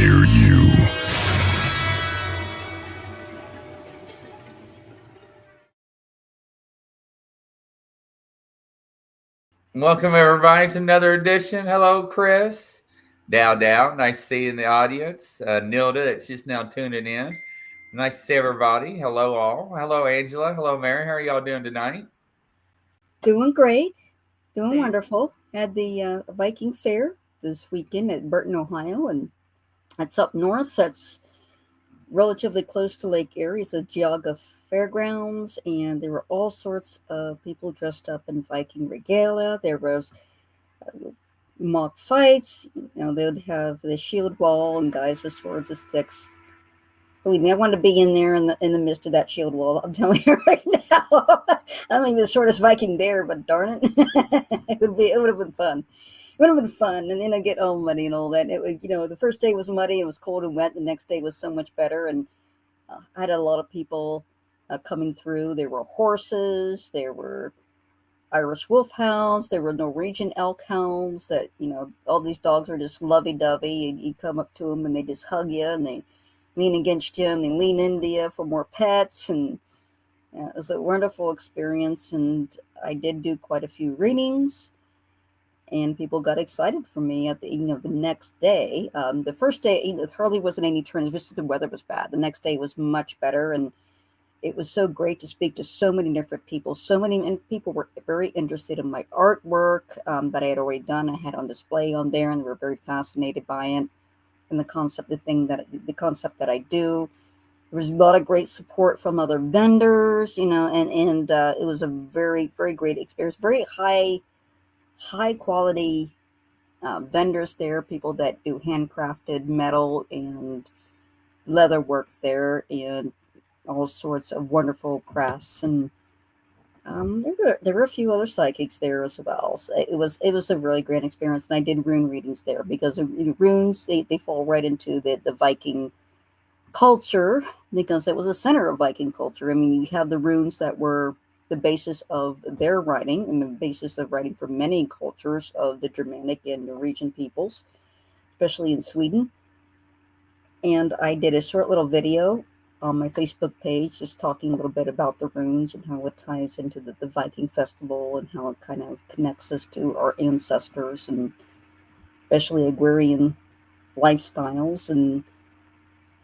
inspire you. Welcome, everybody, to another edition. Hello, Chris. Dow. Nice to see you in the audience. Nilda, that's just now tuning in. Nice to see everybody. Hello, all. Hello, Angela. Hello, Mary. How are y'all doing tonight? Doing great. Doing wonderful. Had the Viking Fair this weekend at Burton, Ohio, and that's up north. That's relatively close to Lake Erie. It's the Geauga Fairgrounds, and there were all sorts of people dressed up in Viking regalia. There was mock fights. They'd have the shield wall and guys with swords and sticks. Believe me, I want to be in there in the midst of that shield wall. I'm telling you right now. I'm even the shortest Viking there, but darn it, it would have been fun. It would have been fun, and then I get all muddy and all that. It was, the first day was muddy and it was cold and wet. The next day was so much better, and I had a lot of people coming through. There were horses, there were Irish wolfhounds, there were Norwegian elk hounds. That all these dogs are just lovey-dovey. You come up to them and they just hug you and they lean against you and they lean into you for more pets, and it was a wonderful experience. And I did do quite a few readings, and people got excited for me at the next day. The first day there hardly wasn't any turns, just the weather was bad. The next day was much better, and it was so great to speak to so many different people. And people were very interested in my artwork that I had already done. I had on display on there, and they were very fascinated by it and the concept that I do. There was a lot of great support from other vendors, and it was a very, very great experience. Very high quality vendors there, people that do handcrafted metal and leather work there, and all sorts of wonderful crafts. And there were a few other psychics there as well. So it was a really great experience, and I did rune readings there because runes they fall right into the Viking culture, because it was the center of Viking culture. I mean, you have the runes that were the basis of their writing and the basis of writing for many cultures of the Germanic and Norwegian peoples, especially in Sweden. And I did a short little video on my Facebook page, just talking a little bit about the runes and how it ties into the Viking festival and how it kind of connects us to our ancestors, and especially agrarian lifestyles, and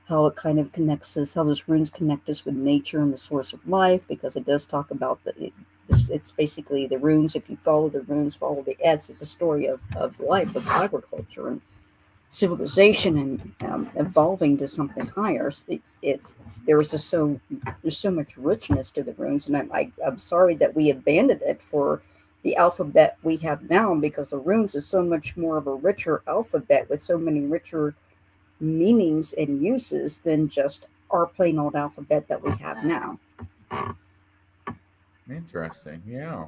how it kind of connects us, how those runes connect us with nature and the source of life, because it does talk about it's basically the runes. If you follow the runes, follow the Eds, it's a story of life, of agriculture and civilization, and evolving to something higher. There's so much richness to the runes, and I'm sorry that we abandoned it for the alphabet we have now, because the runes is so much more of a richer alphabet with so many richer meanings and uses than just our plain old alphabet that we have now. Interesting. Yeah.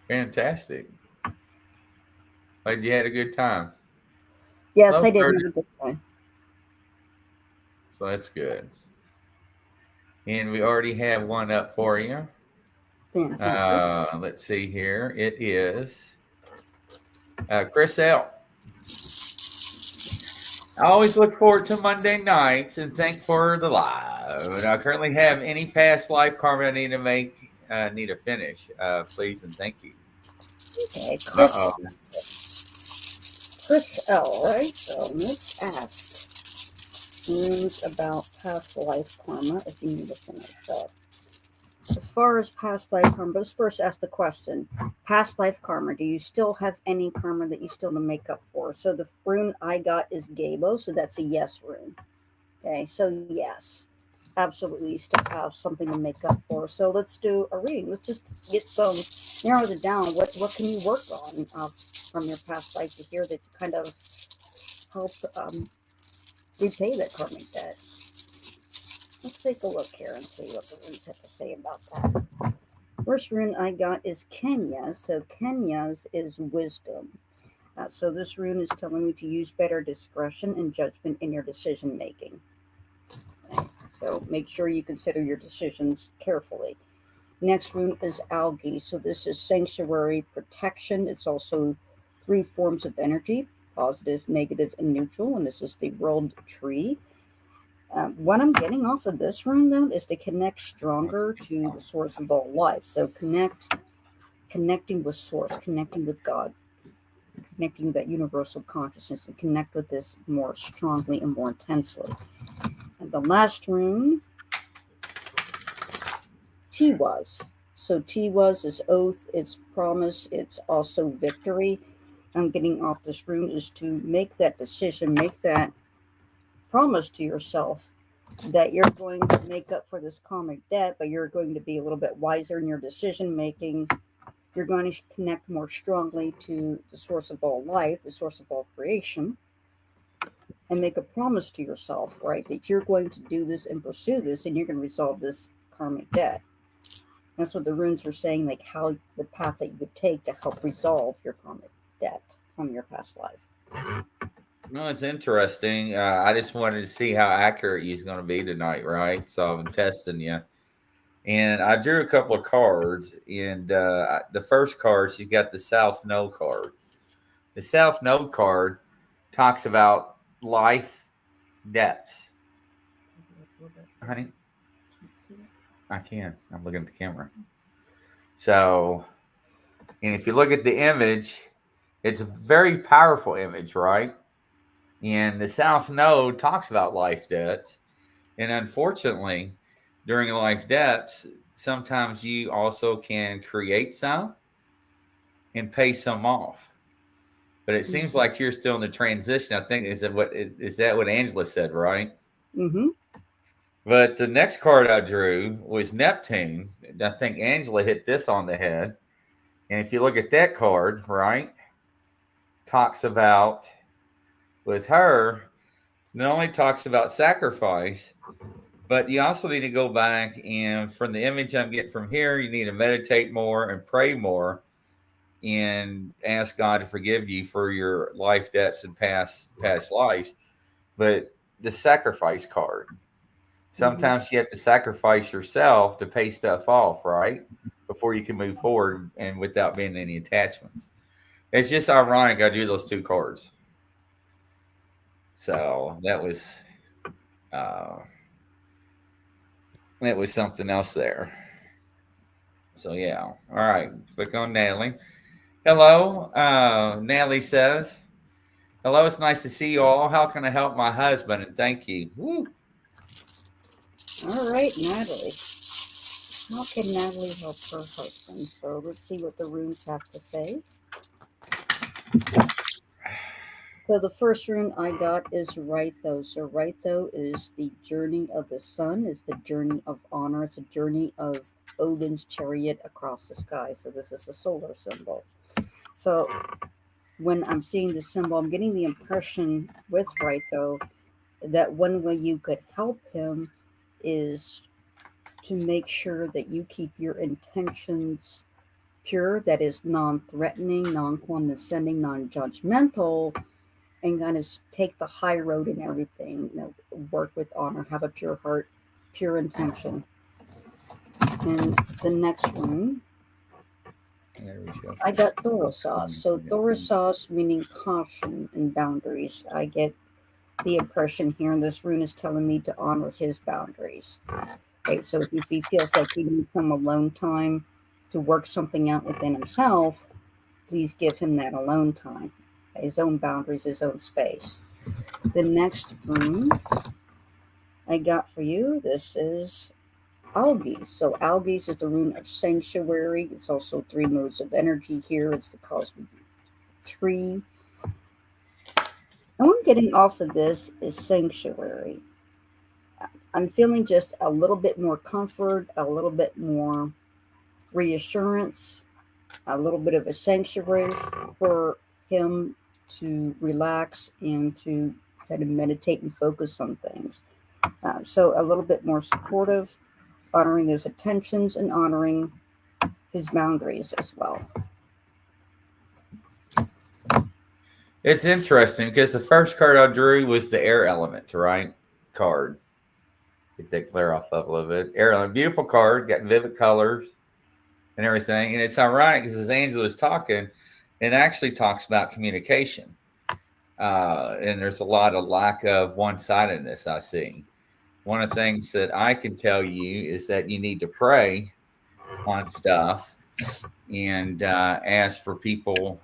Fantastic. Glad you had a good time. Yes, Hello, I did have Curtis. a good time. So that's good. And we already have one up for you. Fantastic. Let's see here. It is Chris L. I always look forward to Monday nights and thank for the live. And I currently have any past life karma I need to finish. Please and thank you. Okay, Uh-oh. Chris L, right? So let's ask runes about past life karma if you need to finish up. As far as past life karma, let's first ask the question: past life karma, do you still have any karma that you still to make up for? So the rune I got is Gabo, so that's a yes rune. Okay, so yes, absolutely, you still have something to make up for. So let's do a reading. Let's just get some, narrow it down. What can you work on from your past life to here that kind of help repay that karmic debt? Let's take a look here and see what the runes have to say about that. First rune I got is Kenya. So Kenya's is wisdom. So this rune is telling me to use better discretion and judgment in your decision making. Okay, so make sure you consider your decisions carefully. Next rune is algae. So this is sanctuary protection. It's also 3 forms of energy. positive, negative, and neutral. And this is the world tree. What I'm getting off of this rune, though, is to connect stronger to the source of all life. So connecting with source, connecting with God, connecting with that universal consciousness, and connect with this more strongly and more intensely. And the last rune, T-was. So T-was is oath, it's promise, it's also victory. I'm getting off this rune is to make that decision, make that promise to yourself that you're going to make up for this karmic debt, but you're going to be a little bit wiser in your decision making. You're going to connect more strongly to the source of all life, the source of all creation, and make a promise to yourself, right, that you're going to do this and pursue this, and you're going to resolve this karmic debt. That's what the runes are saying, like how the path that you would take to help resolve your karmic debt from your past life. No, it's interesting. I just wanted to see how accurate you're going to be tonight, right? So I'm testing you. And I drew a couple of cards. And the first card, she's got the South Node card. The South Node card talks about life depths. Honey, I can. I'm looking at the camera. So, and if you look at the image, it's a very powerful image, right? And the South Node talks about life debts. And unfortunately, during life debts, sometimes you also can create some and pay some off. But it seems like you're still in the transition. I think is that what Angela said, right? Mm-hmm. But the next card I drew was Neptune. I think Angela hit this on the head. And if you look at that card, right, talks about with her, not only talks about sacrifice, but you also need to go back and from the image I'm getting from here, you need to meditate more and pray more and ask God to forgive you for your life debts and past lives. But the sacrifice card, sometimes you have to sacrifice yourself to pay stuff off, right? Before you can move forward and without being any attachments. It's just ironic I drew those two cards. So that was something else there. So yeah. All right. Click on Natalie. Hello. Natalie says, hello, it's nice to see you all. How can I help my husband? And thank you. Woo. All right, Natalie. How can Natalie help her husband? So let's see what the runes have to say. So the first rune I got is Rytho. So Rytho is the journey of the sun, is the journey of honor. It's a journey of Odin's chariot across the sky. So this is a solar symbol. So when I'm seeing this symbol, I'm getting the impression with Rytho that one way you could help him is to make sure that you keep your intentions pure, that is non-threatening, non-condescending, non-judgmental, and kind of take the high road in everything. Work with honor, have a pure heart, pure intention. And the next one, I got Thorosauce. So Thorosauce meaning caution and boundaries. I get the impression here, and this rune is telling me to honor his boundaries. Okay, so if he feels like he needs some alone time to work something out within himself, please give him that alone time, his own boundaries, his own space. The next rune I got for you, this is Algae. So Algae is the rune of sanctuary. It's also 3 modes of energy here. It's the cosmic tree. And what I'm getting off of this is sanctuary. I'm feeling just a little bit more comfort, a little bit more reassurance, a little bit of a sanctuary for him to relax and to kind of meditate and focus on things. So a little bit more supportive, honoring those attentions and honoring his boundaries as well. It's interesting because the first card I drew was the air element, right? Card. Get that clear off of a little bit. Air element, beautiful card, got vivid colors and everything. And it's ironic because as Angela's talking, it actually talks about communication. And there's a lot of lack of one-sidedness I see. One of the things that I can tell you is that you need to pray on stuff and ask for people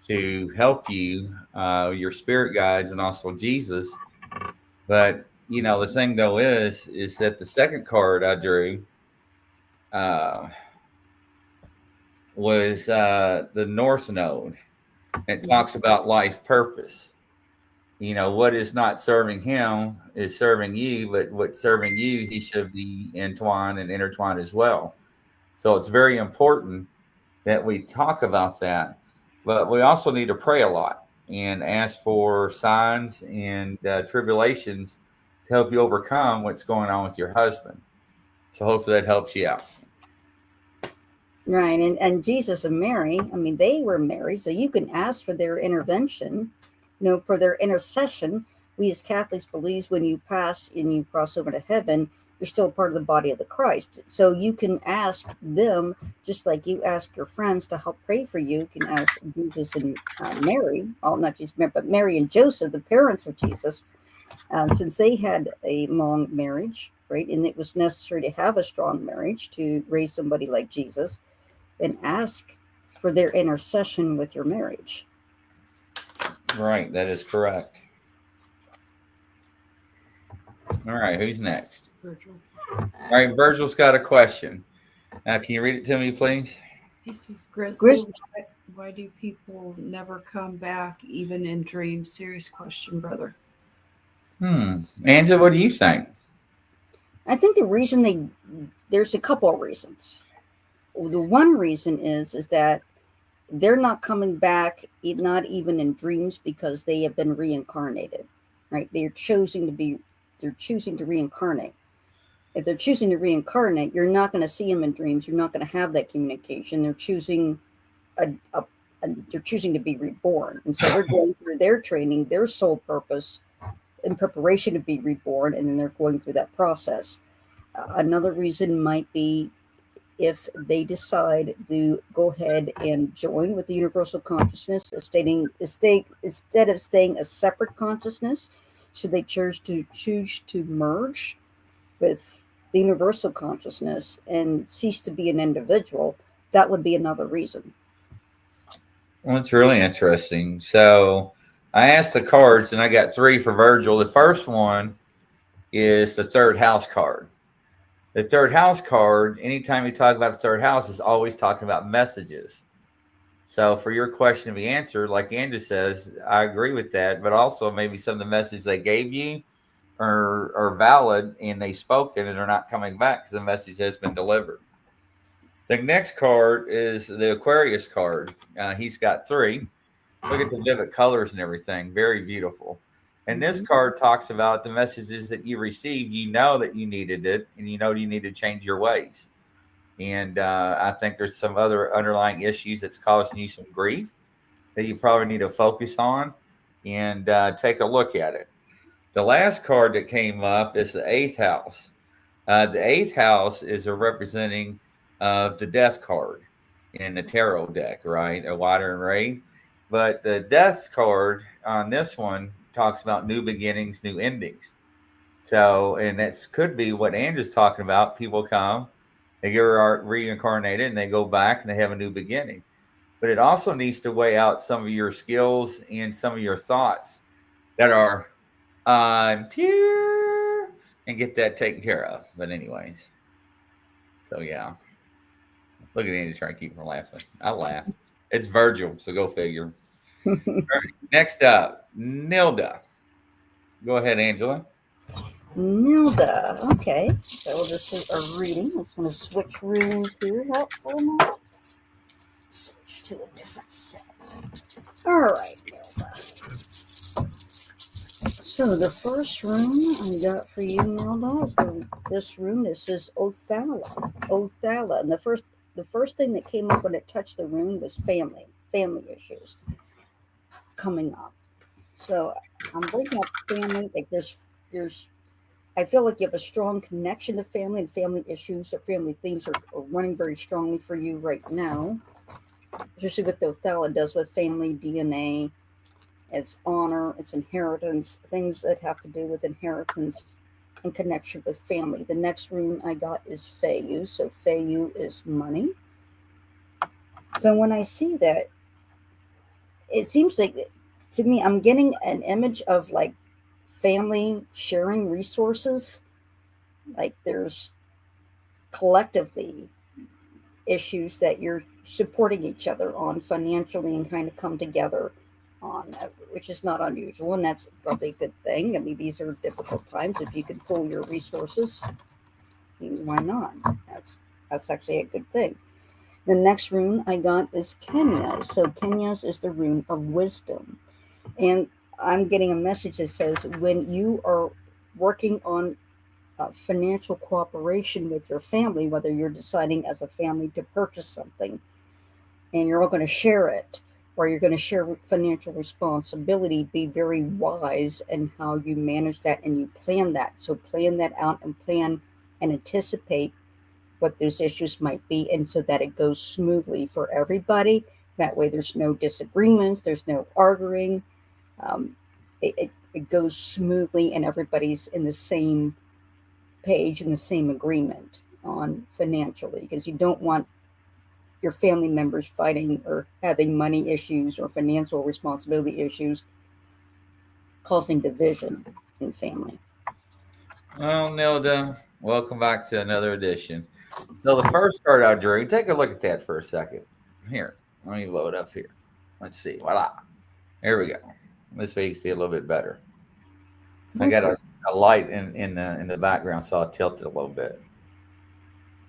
to help you, your spirit guides, and also Jesus. But the thing though is that the second card I drew uh, was the North Node. It talks about life purpose. What is not serving him is serving you, but what's serving you, he should be entwined and intertwined as well. So it's very important that we talk about that. But we also need to pray a lot and ask for signs and tribulations to help you overcome what's going on with your husband. So hopefully that helps you out. Right. And Jesus and Mary, I mean, they were married, so you can ask for their intervention, for their intercession. We as Catholics believe when you pass and you cross over to heaven, you're still part of the body of the Christ. So you can ask them, just like you ask your friends to help pray for you. You can ask Jesus and Mary, not just Mary, but Mary and Joseph, the parents of Jesus, since they had a long marriage, right? And it was necessary to have a strong marriage to raise somebody like Jesus, and ask for their intercession with your marriage. Right, that is correct. All right, who's next? Virgil. All right, Virgil's got a question. Can you read it to me, please? He says, Grizzly, why do people never come back, even in dreams? Serious question, brother. Angela, what do you think? I think the reason there's a couple of reasons. The one reason is that they're not coming back, not even in dreams, because they have been reincarnated, right? They're choosing to reincarnate. If they're choosing to reincarnate, you're not going to see them in dreams. You're not going to have that communication. They're choosing they're choosing to be reborn. And so they're going through their training, their soul purpose in preparation to be reborn. And then they're going through that process. Another reason might be if they decide to go ahead and join with the universal consciousness, instead of staying a separate consciousness, should they choose to merge with the universal consciousness and cease to be an individual, that would be another reason. Well, it's really interesting. So I asked the cards, and I got 3 for Virgil. The first one is the third house card. The third house card, anytime you talk about the third house, is always talking about messages. So for your question to be answered, like Andrew says, I agree with that. But also maybe some of the messages they gave you are valid and they spoken and they're not coming back because the message has been delivered. The next card is the Aquarius card. He's got 3. Look at the vivid colors and everything. Very beautiful. And this card talks about the messages that you received. You know that you needed it, and you know you need to change your ways. And I think there's some other underlying issues that's causing you some grief that you probably need to focus on and take a look at it. The last card that came up is the 8th house. The 8th house is a representing of the death card in the tarot deck, right? A water and ray. But the death card on this one talks about new beginnings, new endings. So, and that could be what Andrew's talking about. People come, they get reincarnated, and they go back and they have a new beginning. But it also needs to weigh out some of your skills and some of your thoughts that are pure and get that taken care of. But anyways, so yeah. Look at Andy trying to keep from laughing. I laugh. It's Virgil, so go figure. All right, next up, Nilda. Go ahead, Angela. Nilda. Okay. So this is a reading. I just want to switch rooms here. Helpful enough. Switch to a different set. All right, Nilda. So the first rune I got for you, Nilda, is this rune. This is Othala. Othala. And the first thing that came up when it touched the rune was family issues coming up. So I'm breaking up family. Like there's I feel like you have a strong connection to family, and family issues or family themes are running very strongly for you right now, especially what the Othala does with family DNA. It's honor, it's inheritance, things that have to do with inheritance and connection with family. The next rune I got is Feiyu. So Feiyu is money. So when I see that, it seems like to me, I'm getting an image of like family sharing resources. Like there's collectively issues that you're supporting each other on financially and kind of come together on, which is not unusual, and that's probably a good thing. I mean, these are difficult times. If you can pull your resources, why not? That's actually a good thing. The next rune I got is Kenya. So Kenya's is the rune of wisdom, and I'm getting a message that says when you are working on financial cooperation with your family, whether you're deciding as a family to purchase something and you're all going to share it, or you're going to share financial responsibility, be very wise in how you manage that and you plan that. So plan that out and plan and anticipate what those issues might be, and so that it goes smoothly for everybody. That way there's no disagreements, there's no arguing. It goes smoothly and everybody's in the same page, in the same agreement on financially, because you don't want your family members fighting or having money issues or financial responsibility issues causing division in family. Well, Nilda, welcome back to another edition. So the first card I drew, take a look at that for a second. Here, let me load up here. Let's see. Voila. There we go. This way you can see a little bit better. I got a light in the background, so I'll tilt it a little bit.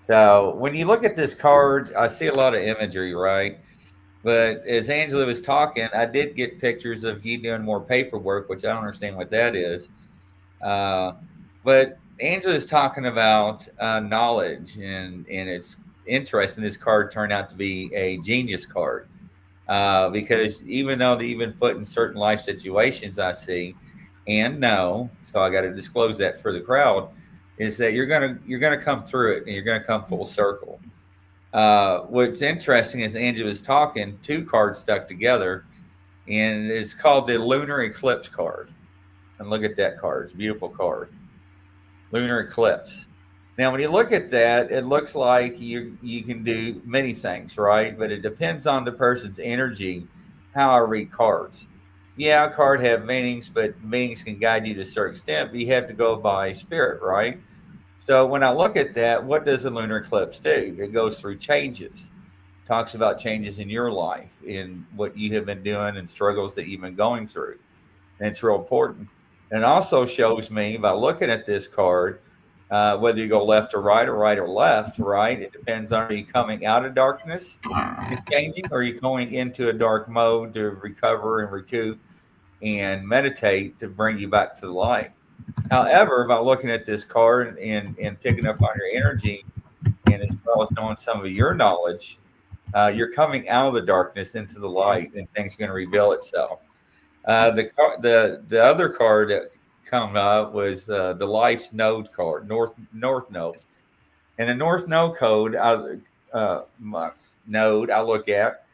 So when you look at this card, I see a lot of imagery, right? But as Angela was talking, I did get pictures of you doing more paperwork, which I don't understand what that is. But Angela is talking about knowledge, and it's interesting. This card turned out to be a genius card because even though they've been put in certain life situations, I see and know, so I got to disclose that for the crowd, is that you're gonna come through it and you're gonna come full circle. What's interesting is Angela was talking, two cards stuck together, and it's called the Lunar Eclipse card. And look at that card; it's a beautiful card. Lunar eclipse. Now, when you look at that, it looks like you can do many things, right? But it depends on the person's energy, how I read cards. Yeah, a card have meanings, but meanings can guide you to a certain extent, but you have to go by spirit, right? So when I look at that, what does the lunar eclipse do? It goes through changes, talks about changes in your life, in what you have been doing and struggles that you've been going through. And it's real important. And it also shows me by looking at this card, whether you go left or right or left, right? It depends on, are you coming out of darkness and changing, or are you going into a dark mode to recover and recoup and meditate to bring you back to the light. However, by looking at this card and picking up on your energy, and as well as knowing some of your knowledge, you're coming out of the darkness into the light, and things are going to reveal itself. The other card that come up was the Life's Node card, North Node, and the North Node code node I look at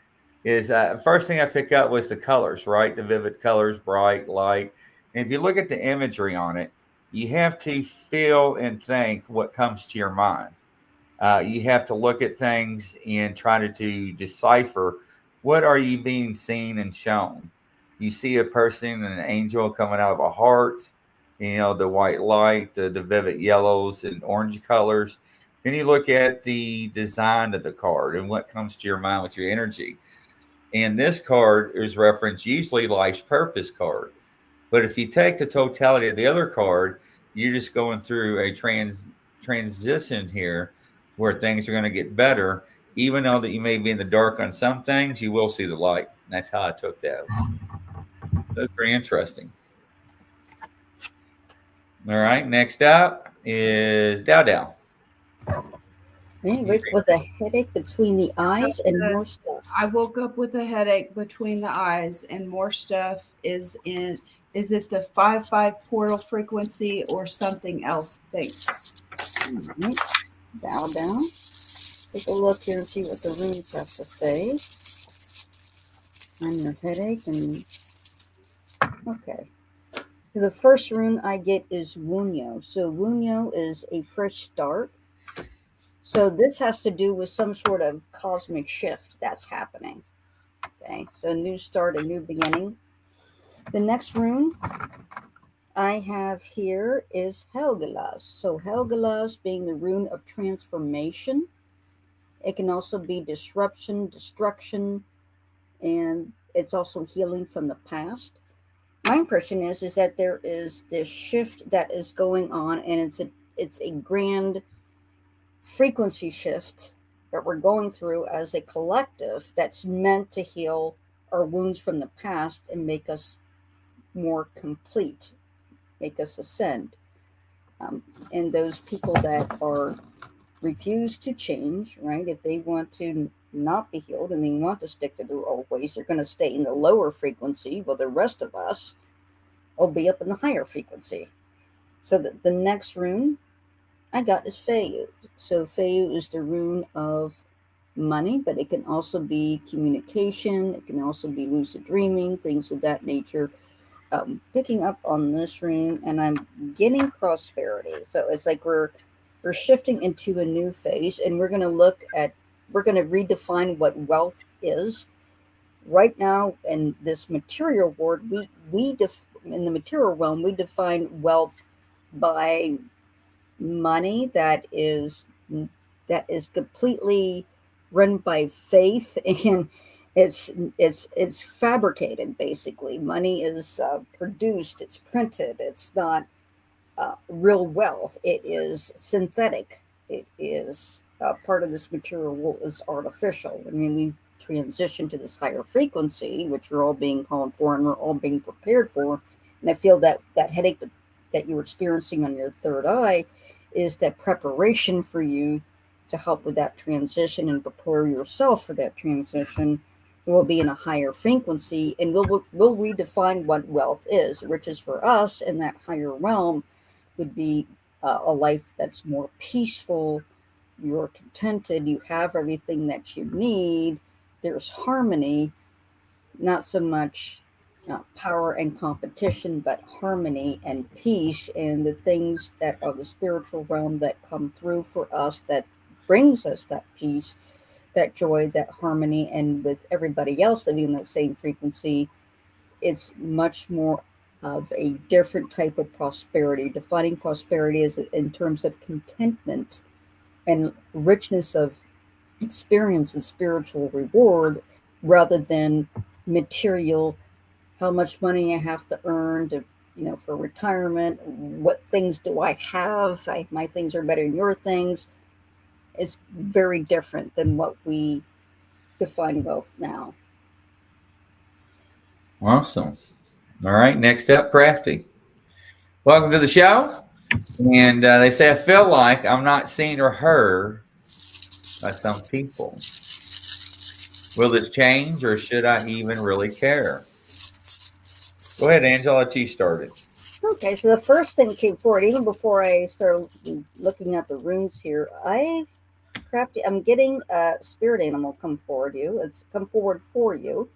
is first thing I pick up was the colors, right? The vivid colors, bright, light. And if you look at the imagery on it, you have to feel and think what comes to your mind. You have to look at things and try to decipher what are you being seen and shown. You see a person, an angel coming out of a heart, the white light, the vivid yellows and orange colors. Then you look at the design of the card and what comes to your mind with your energy. And this card is referenced usually life's purpose card. But if you take the totality of the other card, you're just going through a transition here where things are going to get better. Even though that you may be in the dark on some things, you will see the light. And that's how I took that. That's pretty interesting. All right, next up is Dow Dow. With a headache between the eyes and more stuff. I woke up with a headache between the eyes and more stuff. Is it the 5-5 portal frequency or something else? Thanks. Right. Bow down. Take a look here and see what the runes have to say on your headache and Okay. The first rune I get is Wunyo. So Wunyo is a fresh start. So this has to do with some sort of cosmic shift that's happening. Okay. So a new start, a new beginning. The next rune I have here is Helgelas. So Helgelas being the rune of transformation. It can also be disruption, destruction, and it's also healing from the past. My impression is that there is this shift that is going on, and it's a grand frequency shift that we're going through as a collective that's meant to heal our wounds from the past and make us more complete, make us ascend. And those people that are refuse to change, right? If they want to not be healed and they want to stick to their old ways, they're going to stay in the lower frequency, while the rest of us will be up in the higher frequency. So the next rune I got is Feiyu. So Feiyu is the rune of money, but it can also be communication. It can also be lucid dreaming, things of that nature. Picking up on this rune, and I'm getting prosperity. So it's like we're shifting into a new phase, and we're going to redefine what wealth is. Right now, in this material world, in the material realm, we define wealth by money that is completely run by faith, and it's fabricated. Basically, money is produced, it's printed, it's not real wealth. It is synthetic. It is part of this material world is artificial. I mean, we transition to this higher frequency, which we're all being called for and we're all being prepared for. And I feel that that headache that you're experiencing on your third eye is that preparation for you to help with that transition and prepare yourself for that transition. Will be in a higher frequency, and we'll redefine what wealth is. Riches for us in that higher realm would be a life that's more peaceful. You're contented. You have everything that you need. There's harmony, not so much power and competition, but harmony and peace, and the things that are the spiritual realm that come through for us that brings us that peace, that joy, that harmony. And with everybody else living in that same frequency, it's much more of a different type of prosperity. Defining prosperity is in terms of contentment and richness of experience and spiritual reward, rather than material, how much money I have to earn to, for retirement, what things do I have, my things are better than your things. It's very different than what we define wealth now. Awesome. All right. Next up, Crafty. Welcome to the show. And they say, I feel like I'm not seen or heard by some people. Will this change, or should I even really care? Go ahead, Angela. I'll let you start it. Okay, so the first thing that came forward, even before I started looking at the runes here, I'm getting a spirit animal come forward you. It's come forward for you,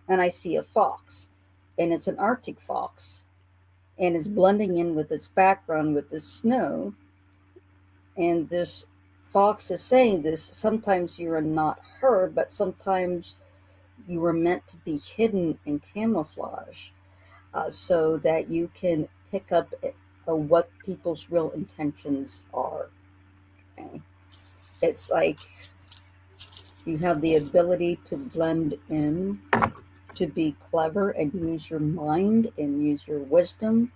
and I see a fox, and it's an Arctic fox, and it's blending in with its background with the snow. And this fox is saying this: sometimes you are not heard, but sometimes you are meant to be hidden in camouflage, so that you can pick up what people's real intentions are. Okay? It's like you have the ability to blend in, to be clever and use your mind and use your wisdom,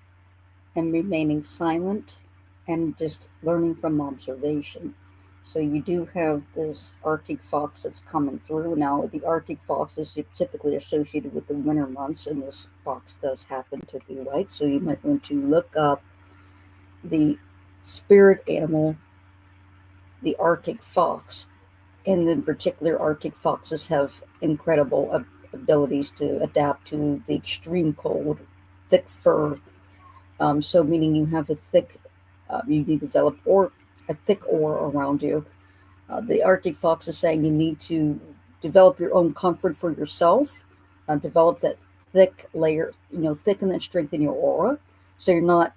and remaining silent and just learning from observation. So you do have this Arctic fox that's coming through. Now, the Arctic fox is typically associated with the winter months, and this fox does happen to be white. So you might want to look up the spirit animal, the Arctic fox. And in particular, Arctic foxes have incredible abilities to adapt to the extreme cold, thick fur. So meaning you have you need to develop a thick aura around you. The Arctic fox is saying you need to develop your own comfort for yourself, develop that thick layer, thicken that strength in your aura, so you're not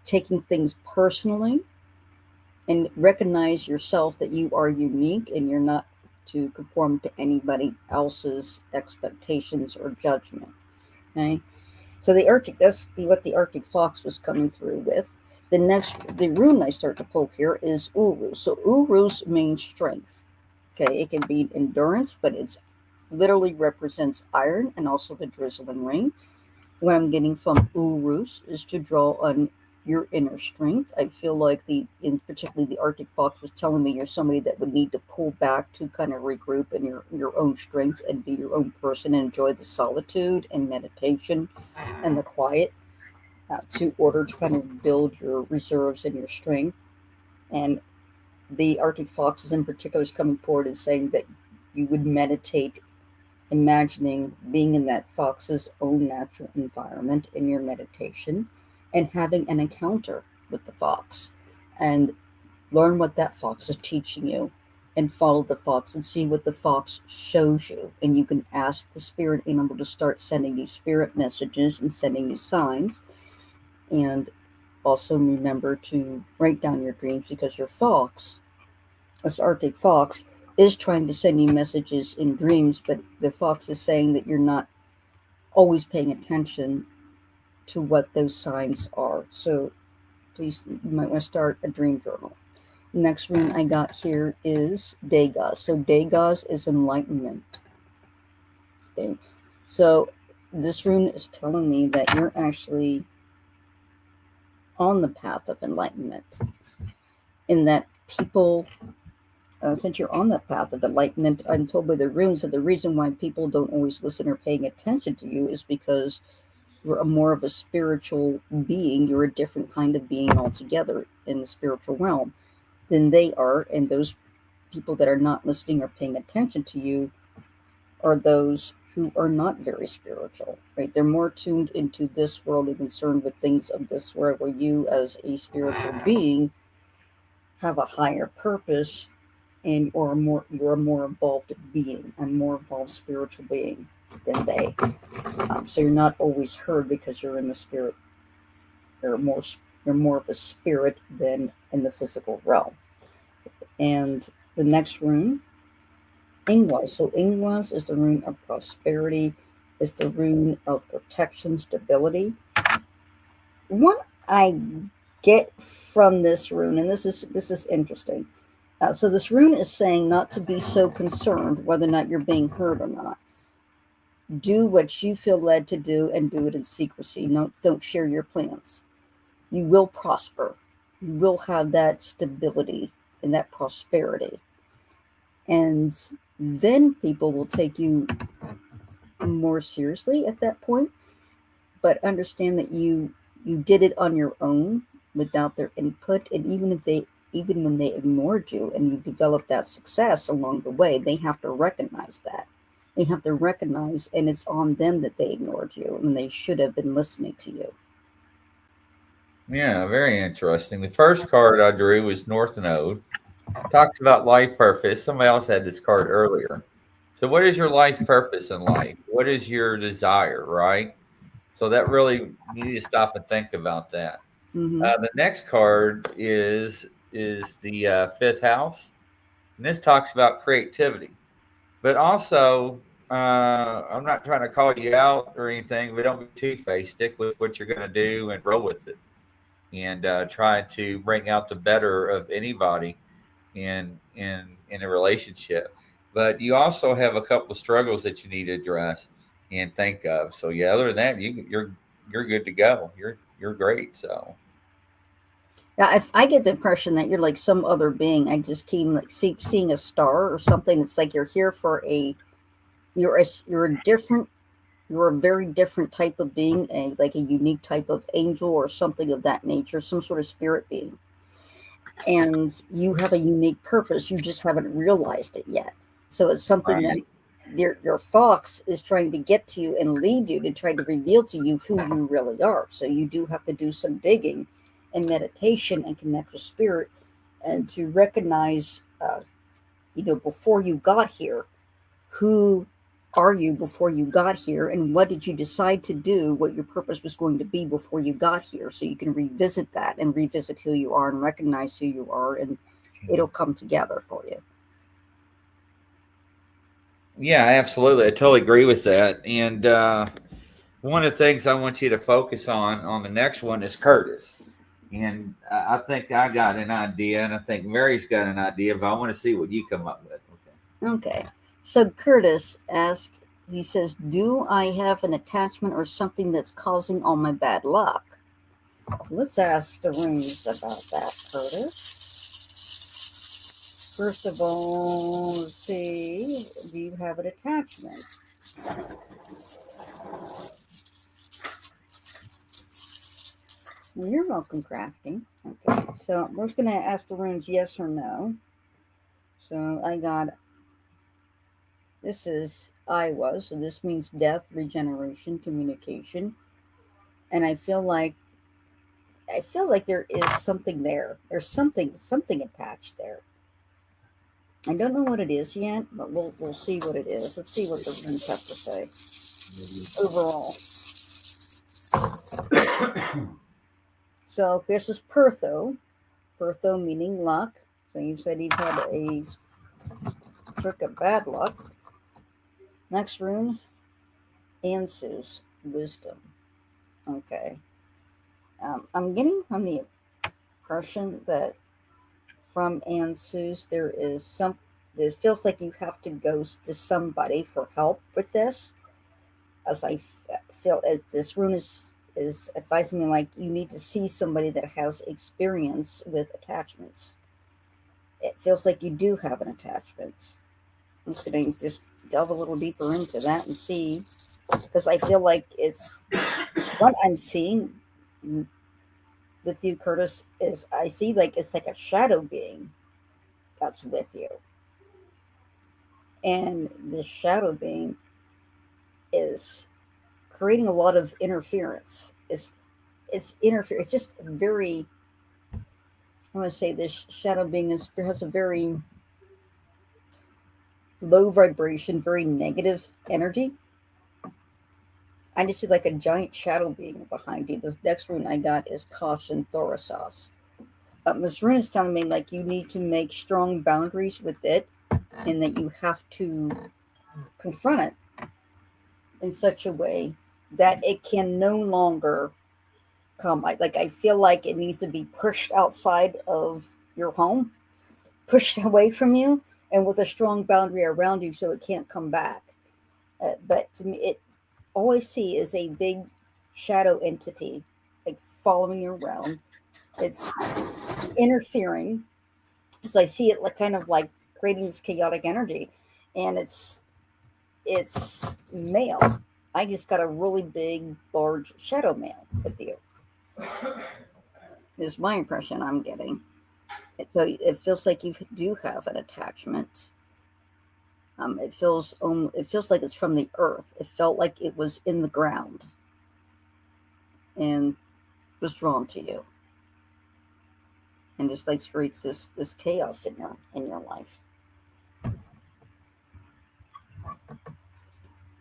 taking things personally, and recognize yourself that you are unique and you're not to conform to anybody else's expectations or judgment. Okay, so that's what the Arctic fox was coming through with. The rune I start to pull here is Urus. So Urus means strength. Okay, it can be endurance, but it's literally represents iron and also the drizzling rain. What I'm getting from Urus is to draw on your inner strength. I feel like particularly the Arctic fox was telling me you're somebody that would need to pull back to kind of regroup in your own strength and be your own person and enjoy the solitude and meditation and the quiet to order to kind of build your reserves and your strength. And the Arctic foxes in particular is coming forward and saying that you would meditate, imagining being in that fox's own natural environment in your meditation and having an encounter with the fox and learn what that fox is teaching you and follow the fox and see what the fox shows you. And you can ask the spirit animal to start sending you spirit messages and sending you signs. And also remember to write down your dreams, because your fox, this Arctic fox, is trying to send you messages in dreams, but the fox is saying that you're not always paying attention to what those signs are. So please, you might want to start a dream journal. Next rune I got here is Degas. So Degas is enlightenment. Okay. So this rune is telling me that you're actually on the path of enlightenment, in that people, since you're on that path of enlightenment, I'm told by the runes that the reason why people don't always listen or paying attention to you is because you're more of a spiritual being. You're a different kind of being altogether in the spiritual realm than they are. And those people that are not listening or paying attention to you are those who are not very spiritual, right? They're more tuned into this world and concerned with things of this world, where you as a spiritual being have a higher purpose and you're a more evolved being, a more evolved spiritual being than they. So you're not always heard because you're in the spirit. You're more of a spirit than in the physical realm. And the next rune, Ingwas. So Ingwas is the rune of prosperity. It's the rune of protection, stability. What I get from this rune, and this is interesting. So this rune is saying not to be so concerned whether or not you're being heard or not. Do what you feel led to do and do it in secrecy. No, don't share your plans. You will prosper. You will have that stability and that prosperity. And then people will take you more seriously at that point. But understand that you did it on your own without their input. And even when they ignored you and you developed that success along the way, they have to recognize that. They have to recognize, and it's on them that they ignored you and they should have been listening to you. Yeah, very interesting. The first card I drew was North Node. Talks about life purpose. Somebody else had this card earlier. So, what is your life purpose in life? What is your desire, right? So that really, you need to stop and think about that. Mm-hmm. The next card is the fifth house, and this talks about creativity. But also, I'm not trying to call you out or anything, but don't be two-faced. Stick with what you're going to do and roll with it, and try to bring out the better of anybody in a relationship. But you also have a couple of struggles that you need to address and think of. So yeah, other than that, you're good to go. You're great. So Now, if I get the impression that you're like some other being, I just keep like seeing a star or something. It's like you're here for you're a very different type of being, like a unique type of angel or something of that nature, some sort of spirit being. And you have a unique purpose. You just haven't realized it yet. So it's something right. that your fox is trying to get to you and lead you to try to reveal to you who you really are. So you do have to do some digging and meditation and connect with spirit and to recognize, before you got here, who are you before you got here, and what did you decide to do, what your purpose was going to be before you got here, so you can revisit that and revisit who you are and recognize who you are, and it'll come together for you. Yeah, absolutely. I totally agree with that. And one of the things I want you to focus on the next one is Curtis. And I think I got an idea, and I think Mary's got an idea, but I want to see what you come up with. Okay. So Curtis asks, he says, do I have an attachment or something that's causing all my bad luck? So let's ask the runes about that, Curtis. First of all, let's see, do you have an attachment? Well, you're welcome, crafting. Okay, so we're just going to ask the runes yes or no. So I got, this is Iowa, so this means death, regeneration, communication. And I feel like there is something there. There's something attached there. I don't know what it is yet, but we'll see what it is. Let's see what the runes have to say overall. So this is Pertho. Pertho meaning luck. So you said you've had a trick of bad luck. Next rune, Ansu's wisdom. Okay. I'm getting from the impression that from Ansu's there is it feels like you have to go to somebody for help with this. As I feel as this rune is advising me, like you need to see somebody that has experience with attachments. It feels like you do have an attachment. I'm just going to just delve a little deeper into that and see, because I feel like it's what I'm seeing with you, Curtis, is I see like it's like a shadow being that's with you. And this shadow being is creating a lot of interference. It's interfere. It's just very. I want to say this shadow being has a very low vibration, very negative energy. I just see like a giant shadow being behind you. The next rune I got is Caution Thorasos. This rune is telling me like you need to make strong boundaries with it, and that you have to confront it in such a way that it can no longer come. I feel like it needs to be pushed outside of your home, pushed away from you, and with a strong boundary around you so it can't come back. But to me, it all I see is a big shadow entity like following you around. It's interfering, because I see it like kind of like creating this chaotic energy, and it's male. I just got a really big, large shadow male with you. Is my impression I'm getting. So it feels like you do have an attachment. It feels like it's from the earth. It felt like it was in the ground and was drawn to you, and just like creates this chaos in your life.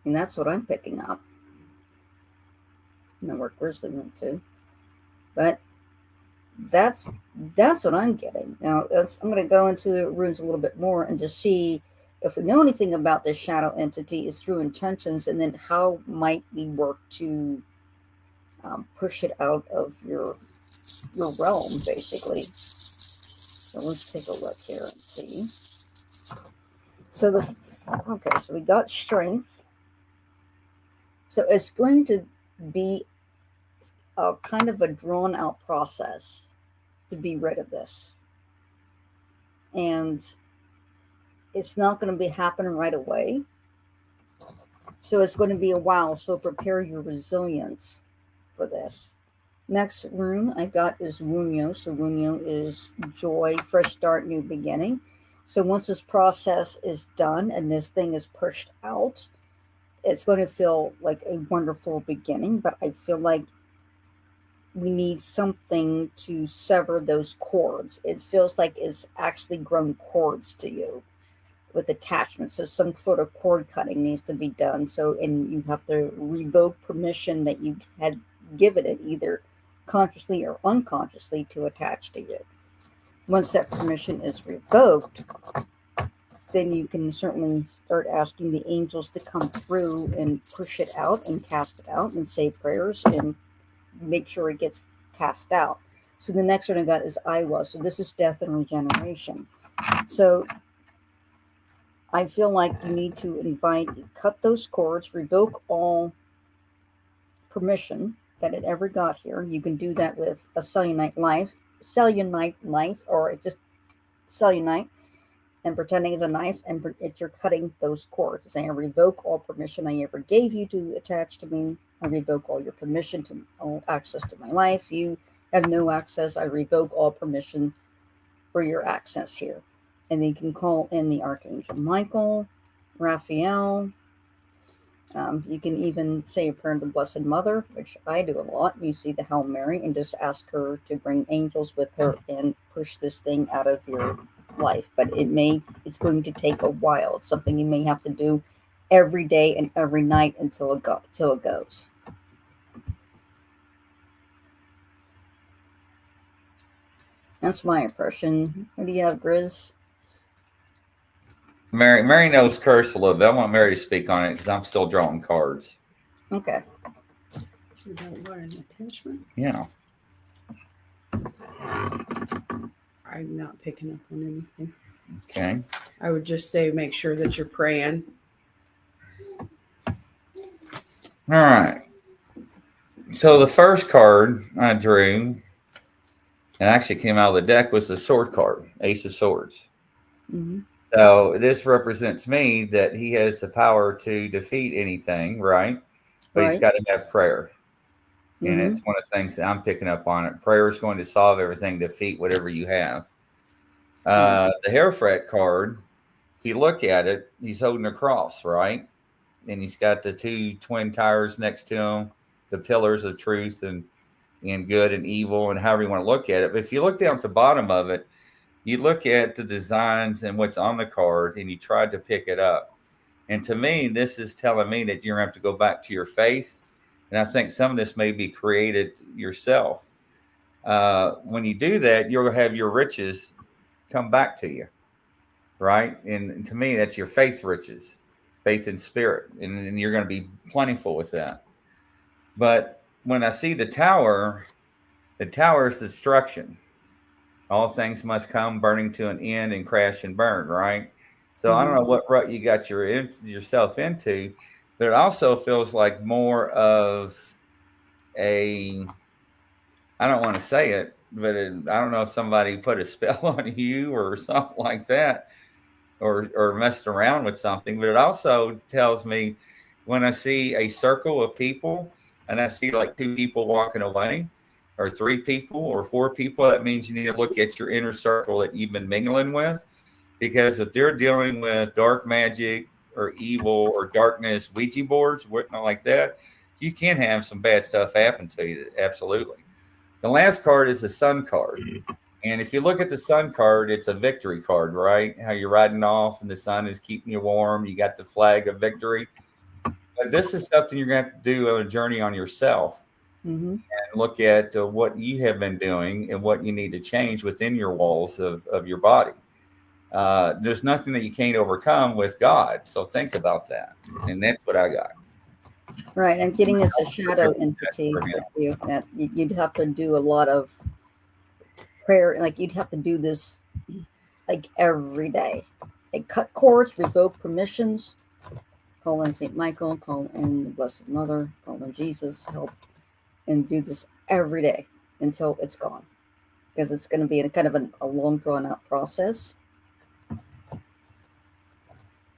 And that's what I'm picking up. I know where Grizzly went to, but that's what I'm getting. Now I'm going to go into the runes a little bit more and just see if we know anything about this shadow entity is through intentions, and then how might we work to push it out of your realm, basically. So let's take a look here and see. So so we got strength. So it's going to be a kind of a drawn out process to be rid of this. And it's not going to be happening right away. So it's going to be a while. So prepare your resilience for this. Next rune I got is Wunyo. So Wunyo is joy, fresh start, new beginning. So once this process is done and this thing is pushed out, it's going to feel like a wonderful beginning. But I feel like we need something to sever those cords. It feels like it's actually grown cords to you. with attachment. So some sort of cord cutting needs to be done. So, and you have to revoke permission that you had given it, either consciously or unconsciously, to attach to you. Once that permission is revoked, then you can certainly start asking the angels to come through and push it out and cast it out and say prayers and make sure it gets cast out. So the next one I got is Iowa. So this is death and regeneration. So I feel like you need to cut those cords, revoke all permission that it ever got here. You can do that with a cellulite knife, or just cellulite, and pretending it's a knife, and you're cutting those cords, saying, I revoke all permission I ever gave you to attach to me. I revoke all your permission to all access to my life. You have no access. I revoke all permission for your access here. And then you can call in the Archangel Michael, Raphael. You can even say a prayer to the Blessed Mother, which I do a lot. You see the Hail Mary, and just ask her to bring angels with her and push this thing out of your life. But it's going to take a while. It's something you may have to do every day and every night until it goes. That's my impression. What do you have, Grizz? Mary knows curse a little bit. I want Mary to speak on it because I'm still drawing cards. Okay. You don't want an attachment? Yeah. I'm not picking up on anything. Okay. I would just say make sure that you're praying. All right. So the first card I drew, and actually came out of the deck, was the sword card, Ace of Swords. Mm-hmm. So this represents me that he has the power to defeat anything, right? But he's got to have prayer. Mm-hmm. And it's one of the things that I'm picking up on it. Prayer is going to solve everything, defeat whatever you have. The Hierophant card, if you look at it, he's holding a cross, right? And he's got the two twin towers next to him, the pillars of truth and good and evil, and however you want to look at it. But if you look down at the bottom of it, you look at the designs and what's on the card, and you try to pick it up. And to me, this is telling me that you're going to have to go back to your faith. And I think some of this may be created yourself. When you do that, you'll have your riches come back to you, right? And to me, that's your faith riches, faith and spirit. And you're going to be plentiful with that. But when I see the tower is destruction. All things must come burning to an end and crash and burn, right? So I don't know what rut you got yourself into, but it also feels like more of I don't want to say it, but I don't know if somebody put a spell on you or something like that, or messed around with something. But it also tells me when I see a circle of people and I see like two people walking away, or three people or four people, that means you need to look at your inner circle that you've been mingling with. Because if they're dealing with dark magic or evil or darkness, Ouija boards, whatnot like that, you can have some bad stuff happen to you. Absolutely. The last card is the Sun card. And if you look at the Sun card, it's a victory card, right? How you're riding off and the sun is keeping you warm. You got the flag of victory. But this is something you're going to have to do on a journey on yourself. Mm-hmm. And look at what you have been doing and what you need to change within your walls of your body. There's nothing that you can't overcome with God. So think about that. And that's what I got. Right. I'm getting it's a shadow entity that you'd have to do a lot of prayer. Like you'd have to do this like every day. Like cut cords, revoke permissions, call in St. Michael, call in the Blessed Mother, call in Jesus, help. And do this every day until it's gone, because it's going to be kind of a long drawn out process.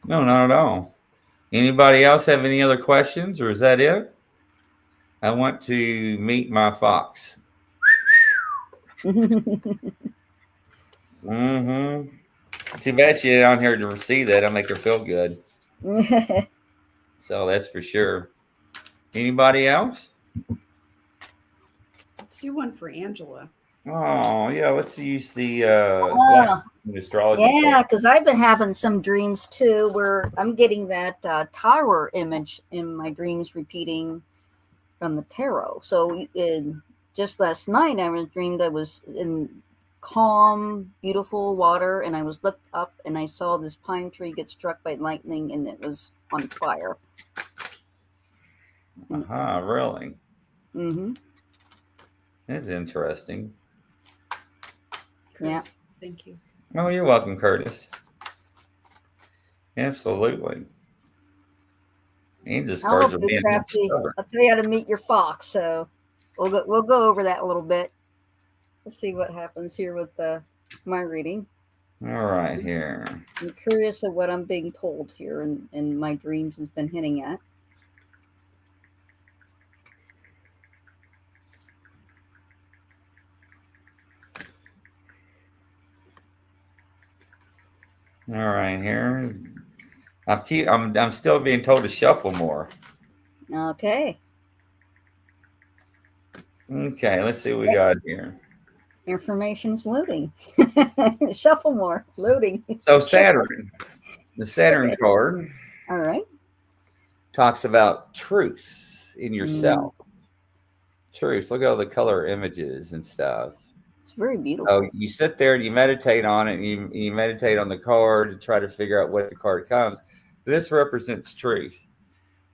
No, not at all. Anybody else have any other questions, or is that it? I want to meet my fox. Mm-hmm. Too bad she down here to see that. I'll make her feel good. So that's for sure. Anybody else? Let's do one for Angela. Oh, yeah. Let's use the Oh, astrology yeah, card. because I've been having some dreams too where I'm getting that tower image in my dreams repeating from the tarot. So just last night, I was dreamed I was in calm, beautiful water, and I was looked up and I saw this pine tree get struck by lightning, and it was on fire. Aha, really? Mm-hmm. That's interesting. Yeah. Chris, thank you. Oh, you're welcome, Curtis. Absolutely. Angels I'll cards help are you, being more Crafty. stubborn. I'll tell you how to meet your fox. So we'll go over that a little bit. Let's see what happens here with my reading. All right, here. I'm curious of what I'm being told here, and my dreams has been hinting at. All right, here. I'm still being told to shuffle more. Okay. Okay, let's see what we got here. Information's loading. Shuffle more. Loading. So Saturn, the Saturn Okay. card All right. talks about truth in Mm, yourself. Truth. Look at all the color images and stuff. it's very So beautiful. you sit there and you meditate on it, and you meditate on the card to try to figure out what the card comes. This represents truth.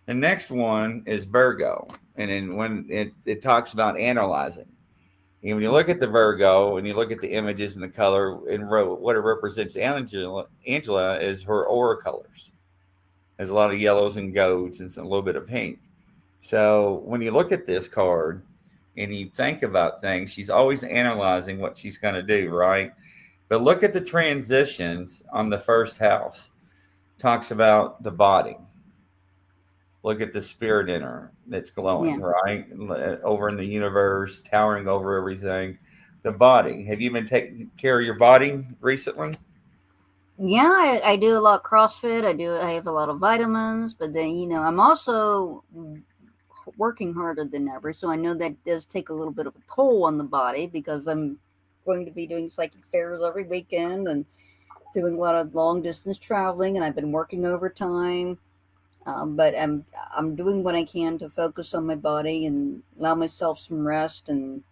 The next one is Virgo, and then when it talks about analyzing. And when you look at the Virgo and you look at the images and the color and what it represents, Angela is her aura colors. There's a lot of yellows and golds and a little bit of pink. So when you look at this card and you think about things, she's always analyzing what she's going to do, right? But look at the transitions on the first house. Talks about the body. Look at the spirit in her that's glowing, Yeah. right? Over in the universe, towering over everything. The body. Have you been taking care of your body recently? Yeah, I do a lot of CrossFit. I have a lot of vitamins, but then, I'm also working harder than ever. So I know that does take a little bit of a toll on the body because I'm going to be doing psychic fairs every weekend and doing a lot of long distance traveling, and I've been working overtime. But I'm doing what I can to focus on my body and allow myself some rest and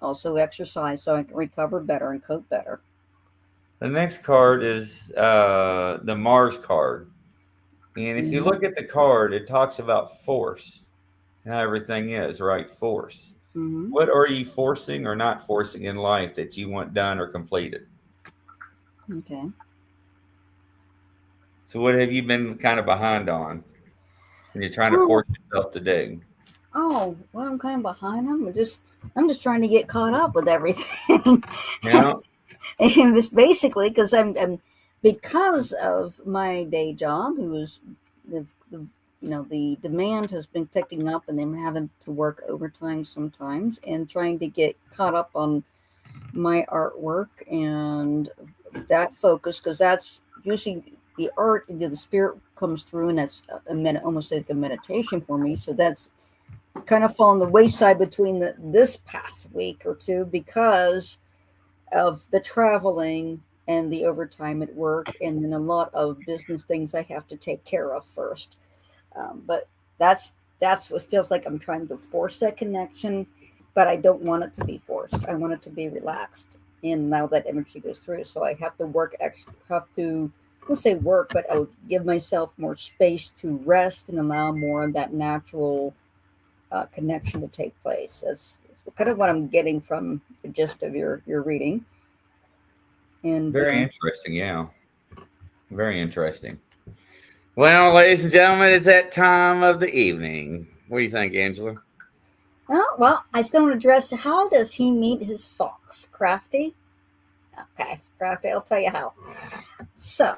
also exercise so I can recover better and cope better. The next card is the Mars card. And if you Mm-hmm. look at the card, it talks about force and how everything is, right? Force. Mm-hmm. What are you forcing or not forcing in life that you want done or completed? Okay. So what have you been kind of behind on when you're trying to Oh, force yourself to do? well, I'm kind of behind them. I'm just trying to get caught up with everything. Yeah. And it's basically because I'm because of my day job, who is the demand has been picking up, and I'm having to work overtime sometimes, and trying to get caught up on my artwork and that focus because that's usually the art, the spirit comes through, and that's almost like a meditation for me. So that's kind of fallen the wayside between this past week or two because of the traveling and the overtime at work, and then a lot of business things I have to take care of first. But that's what feels like I'm trying to force that connection, but I don't want it to be forced. I want it to be relaxed, and now that energy goes through, so I have to we'll say work, but I'll give myself more space to rest and allow more of that natural connection to take place. That's kind of what I'm getting from the gist of your reading. And Very interesting. Yeah. Very interesting. Well, ladies and gentlemen, it's that time of the evening. What do you think, Angela? well, I still want to address how does he meet his fox? Crafty? Okay, Crafty, I'll tell you how. So,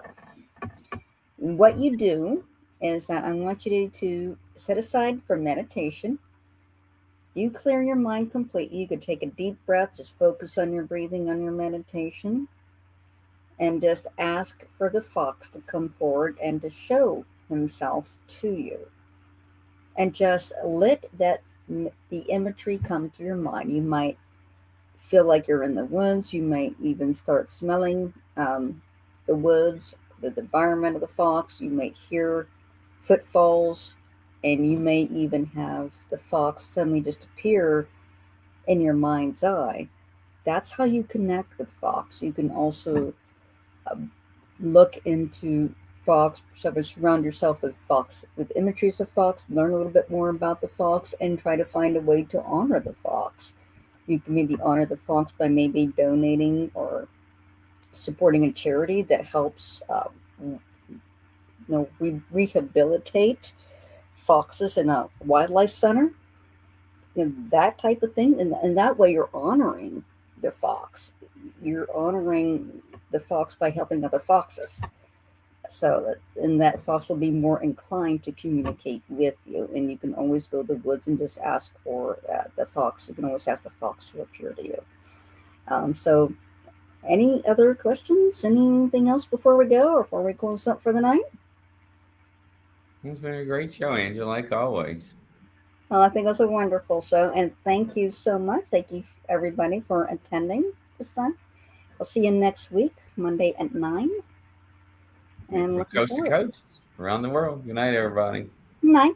what you do is that I want you to set aside for meditation. You clear your mind completely. You could take a deep breath, just focus on your breathing, on your meditation, and just ask for the fox to come forward and to show himself to you. And just let the imagery come to your mind. You might feel like you're in the woods. You might even start smelling the woods, the environment of the fox. You might hear footfalls, and you may even have the fox suddenly just appear in your mind's eye. That's how you connect with fox. You can also look into fox, surround yourself with fox, with imageries of fox, learn a little bit more about the fox, and try to find a way to honor the fox. You can maybe honor the fox by maybe donating or supporting a charity that helps rehabilitate foxes in a wildlife center, that type of thing. And that way you're honoring the fox. You're honoring the fox by helping other foxes. So and that fox will be more inclined to communicate with you. And you can always go to the woods and just ask for the fox. You can always ask the fox to appear to you. So any other questions? Anything else before we go, or before we close up for the night? It's been a great show, Angela, like always. Well, I think it was a wonderful show, and thank you so much. Thank you, everybody, for attending this time. I'll see you next week, Monday at 9. And From looking coast to forward. coast, around the world. Good night, everybody. Night.